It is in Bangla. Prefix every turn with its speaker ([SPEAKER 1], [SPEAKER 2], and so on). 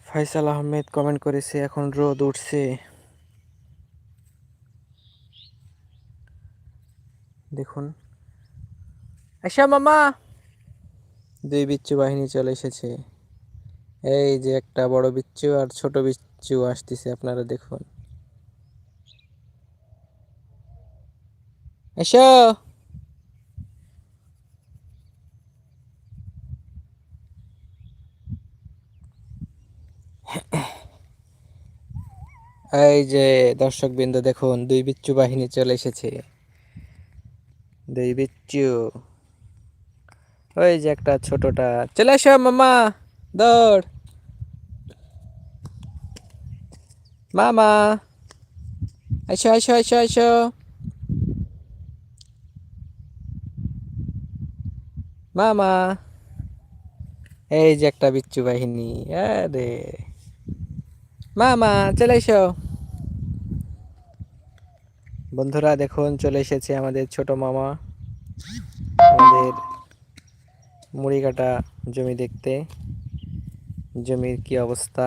[SPEAKER 1] ফাইসাল আহমেদ কমেন্ট করেছে এখন রোদ উঠছে। দেখুন আয়শা মামা, দুই বিচ্ছু বাহিনী চলে এসেছে। এই যে একটা বড় বিচ্ছু আর ছোট বিচ্ছু আসতেছে, আপনারা দেখুন। এসো। এই যে দর্শক বৃন্দ দেখুন, দুই বিচ্ছু বাহিনী চলে এসেছে। দুই বিচ্ছু, ওই যে একটা ছোটটা। চলে এসো মামা, দৌড় মামা, এসো এসো এসো এসো মামা। এই যে একটা বিচ্ছু বাহিনী, আরে মামা চলে এসো। বন্ধুরা দেখুন, চলে এসেছে আমাদের ছোট মামা আমাদের মুড়ি কাটা জমি দেখতে। জমির কি অবস্থা।